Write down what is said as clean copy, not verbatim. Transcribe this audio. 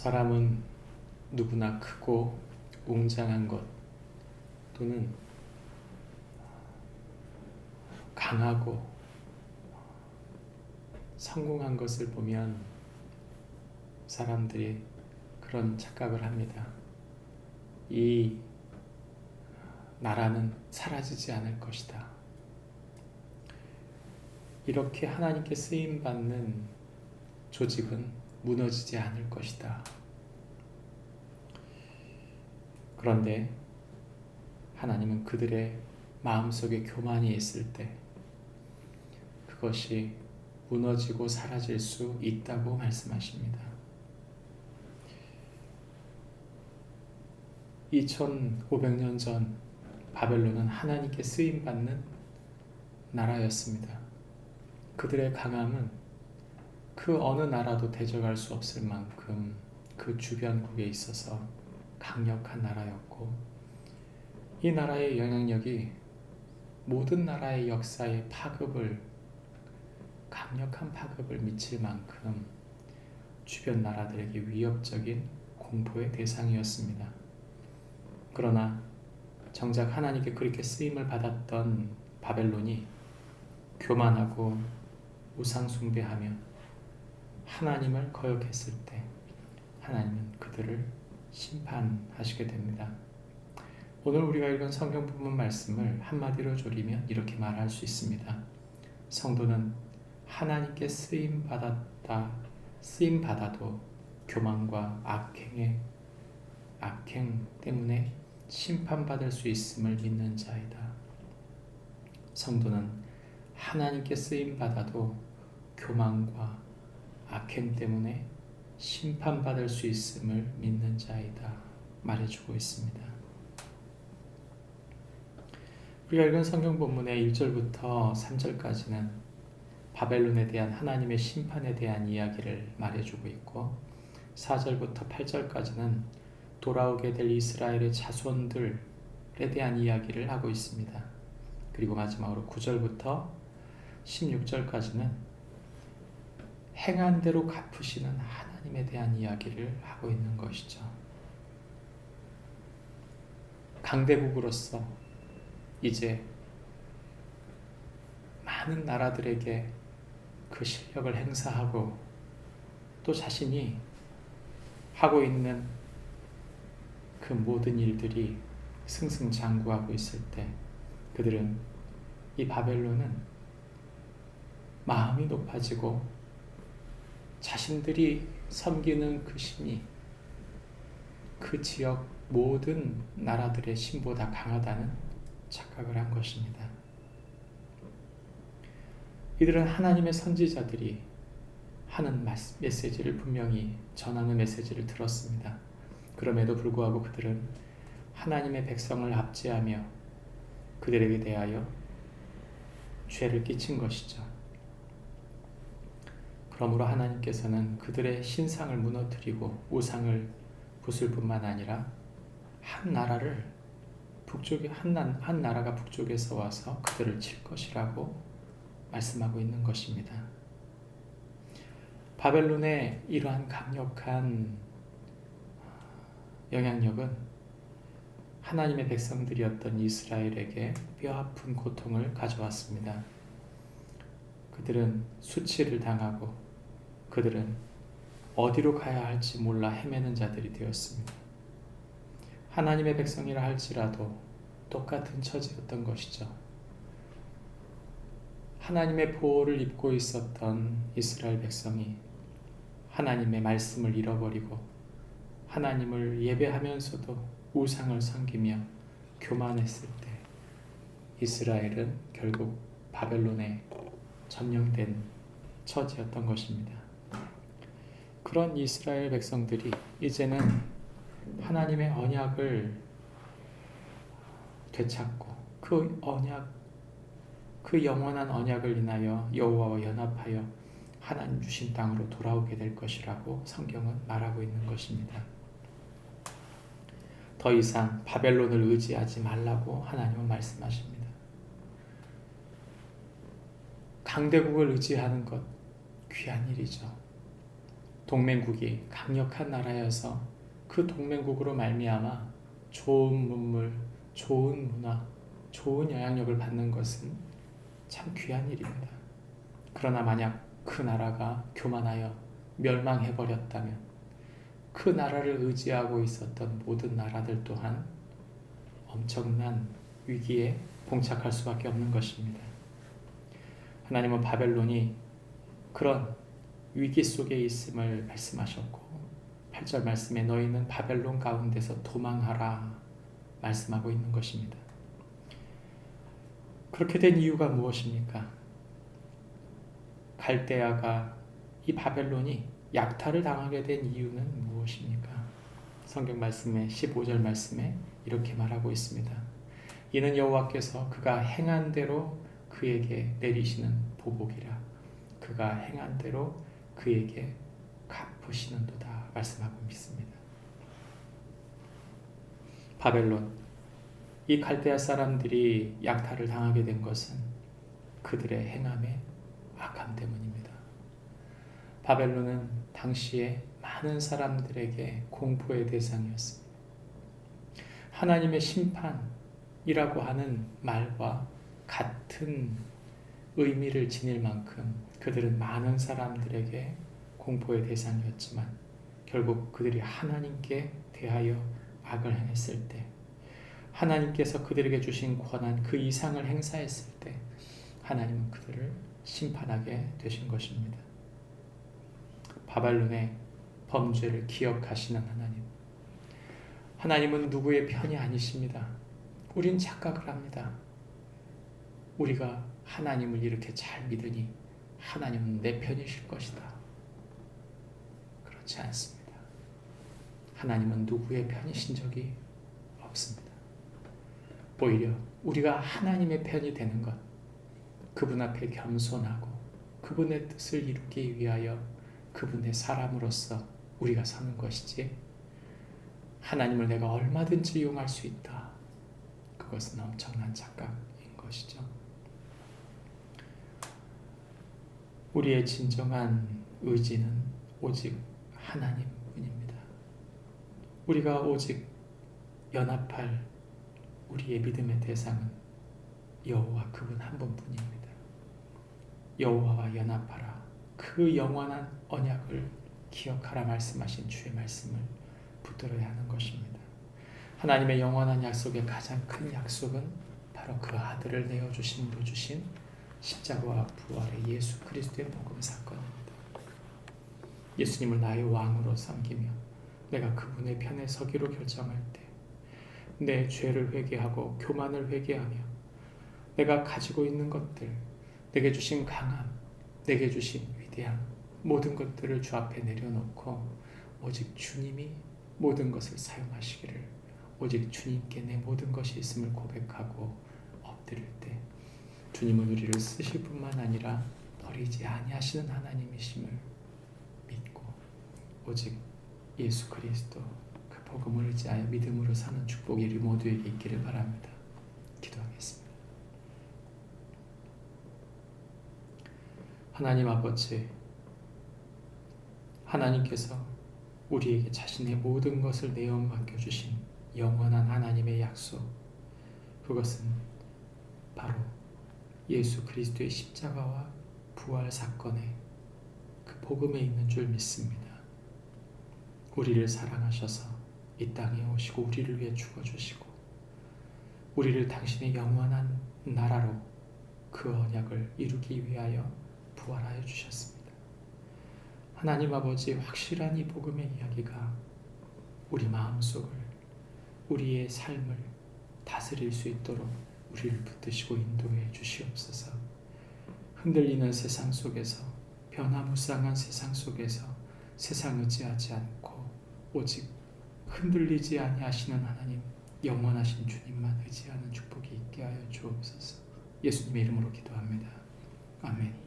사람은 누구나 크고 웅장한 것 또는 강하고 성공한 것을 보면 사람들이 그런 착각을 합니다. 이 나라는 사라지지 않을 것이다. 이렇게 하나님께 쓰임받는 조직은 무너지지 않을 것이다. 그런데 하나님은 그들의 마음속에 교만이 있을 때 그것이 무너지고 사라질 수 있다고 말씀하십니다. 2500년 전 바벨론은 하나님께 쓰임받는 나라였습니다. 그들의 강함은 그 어느 나라도 대적할 수 없을 만큼 그 주변국에 있어서 강력한 나라였고, 이 나라의 영향력이 모든 나라의 역사에 강력한 파급을 미칠 만큼 주변 나라들에게 위협적인 공포의 대상이었습니다. 그러나 정작 하나님께 그렇게 쓰임을 받았던 바벨론이 교만하고 우상 숭배하며 하나님을 거역했을 때 하나님은 그들을 심판하시게 됩니다. 오늘 우리가 읽은 성경 부분 말씀을 한마디로 조리면 이렇게 말할 수 있습니다. 성도는 하나님께 쓰임받아도 교만과 악행 때문에 심판받을 수 있음을 믿는 자이다. 성도는 하나님께 쓰임받아도 교만과 악행 때문에 심판받을 수 있음을 믿는 자이다 말해주고 있습니다. 우리가 읽은 성경 본문의 1절부터 3절까지는 바벨론에 대한 하나님의 심판에 대한 이야기를 말해주고 있고, 4절부터 8절까지는 돌아오게 될 이스라엘의 자손들에 대한 이야기를 하고 있습니다. 그리고 마지막으로 9절부터 16절까지는 행한 대로 갚으시는 하나님에 대한 이야기를 하고 있는 것이죠. 강대국으로서 이제 많은 나라들에게 그 실력을 행사하고 또 자신이 하고 있는 그 모든 일들이 승승장구하고 있을 때 그들은, 이 바벨론은 마음이 높아지고 자신들이 섬기는 그 신이 그 지역 모든 나라들의 신보다 강하다는 착각을 한 것입니다. 이들은 하나님의 선지자들이 하는 메시지를 분명히 전하는 메시지를 들었습니다. 그럼에도 불구하고 그들은 하나님의 백성을 압제하며 그들에게 대하여 죄를 끼친 것이죠. 그러므로 하나님께서는 그들의 신상을 무너뜨리고 우상을 부술 뿐만 아니라 한 나라가 북쪽에서 와서 그들을 칠 것이라고 말씀하고 있는 것입니다. 바벨론의 이러한 강력한 영향력은 하나님의 백성들이었던 이스라엘에게 뼈아픈 고통을 가져왔습니다. 그들은 수치를 당하고 그들은 어디로 가야 할지 몰라 헤매는 자들이 되었습니다. 하나님의 백성이라 할지라도 똑같은 처지였던 것이죠. 하나님의 보호를 입고 있었던 이스라엘 백성이 하나님의 말씀을 잃어버리고 하나님을 예배하면서도 우상을 섬기며 교만했을 때 이스라엘은 결국 바벨론에 점령된 처지였던 것입니다. 그런 이스라엘 백성들이 이제는 하나님의 언약을 되찾고 그 영원한 언약을 인하여 여호와와 연합하여 하나님 주신 땅으로 돌아오게 될 것이라고 성경은 말하고 있는 것입니다. 더 이상 바벨론을 의지하지 말라고 하나님은 말씀하십니다. 강대국을 의지하는 것 귀한 일이죠. 동맹국이 강력한 나라여서 그 동맹국으로 말미암아 좋은 문물, 좋은 문화, 좋은 영향력을 받는 것은 참 귀한 일입니다. 그러나 만약 그 나라가 교만하여 멸망해버렸다면 그 나라를 의지하고 있었던 모든 나라들 또한 엄청난 위기에 봉착할 수밖에 없는 것입니다. 하나님은 바벨론이 그런 위기 속에 있음을 말씀하셨고 8절 말씀에 너희는 바벨론 가운데서 도망하라 말씀하고 있는 것입니다. 그렇게 된 이유가 무엇입니까? 갈대아가 이 바벨론이 약탈을 당하게 된 이유는 무엇입니까? 성경 말씀에 15절 말씀에 이렇게 말하고 있습니다. 이는 여호와께서 그가 행한 대로 그에게 내리시는 보복이라 그가 행한 대로 그에게 갚으시는도다 말씀하고 있습니다. 바벨론, 이 갈대아 사람들이 약탈을 당하게 된 것은 그들의 행함의 악함 때문입니다. 바벨론은 당시에 많은 사람들에게 공포의 대상이었습니다. 하나님의 심판이라고 하는 말과 같은 의미를 지닐 만큼 그들은 많은 사람들에게 공포의 대상이었지만 결국 그들이 하나님께 대하여 악을 행했을 때 하나님께서 그들에게 주신 권한 그 이상을 행사했을 때 하나님은 그들을 심판하게 되신 것입니다. 바벨론의 범죄를 기억하시는 하나님, 하나님은 누구의 편이 아니십니다. 우린 착각을 합니다. 우리가 하나님을 이렇게 잘 믿으니 하나님은 내 편이실 것이다. 그렇지 않습니다. 하나님은 누구의 편이신 적이 없습니다. 오히려 우리가 하나님의 편이 되는 것, 그분 앞에 겸손하고 그분의 뜻을 이루기 위하여 그분의 사람으로서 우리가 사는 것이지 하나님을 내가 얼마든지 이용할 수 있다. 그것은 엄청난 착각인 것이죠. 우리의 진정한 의지는 오직 하나님뿐입니다. 우리가 오직 연합할 우리의 믿음의 대상은 여호와 그분 한 분뿐입니다. 여호와와 연합하라. 그 영원한 언약을 기억하라 말씀하신 주의 말씀을 붙들어야 하는 것입니다. 하나님의 영원한 약속의 가장 큰 약속은 바로 그 아들을 내어주심으로 주신 십자가와 부활의 예수 그리스도의 복음 사건입니다. 예수님을 나의 왕으로 섬기며 내가 그분의 편에 서기로 결정할 때 내 죄를 회개하고 교만을 회개하며 내가 가지고 있는 것들, 내게 주신 강함, 내게 주신 위대함, 모든 것들을 주 앞에 내려놓고 오직 주님이 모든 것을 사용하시기를, 오직 주님께 내 모든 것이 있음을 고백하고 엎드릴 때 주님은 우리를 쓰실 뿐만 아니라 버리지 아니하시는 하나님이심을 믿고 오직 예수 그리스도 그 복음을 의지하여 믿음으로 사는 축복이 우리 모두에게 있기를 바랍니다. 기도하겠습니다. 하나님 아버지, 하나님께서 우리에게 자신의 모든 것을 내어 맡겨주신 영원한 하나님의 약속, 그것은 바로 예수 그리스도의 십자가와 부활 사건의 그 복음에 있는 줄 믿습니다. 우리를 사랑하셔서 이 땅에 오시고 우리를 위해 죽어주시고 우리를 당신의 영원한 나라로 그 언약을 이루기 위하여 부활하여 주셨습니다. 하나님 아버지, 확실한 이 복음의 이야기가 우리 마음속을, 우리의 삶을 다스릴 수 있도록 우리를 붙드시고 인도해 주시옵소서. 흔들리는 세상 속에서, 변화무쌍한 세상 속에서 세상 의지하지 않고 오직 흔들리지 아니하시는 하나님, 영원하신 주님만 의지하는 축복이 있게 하여 주옵소서. 예수님의 이름으로 기도합니다. 아멘.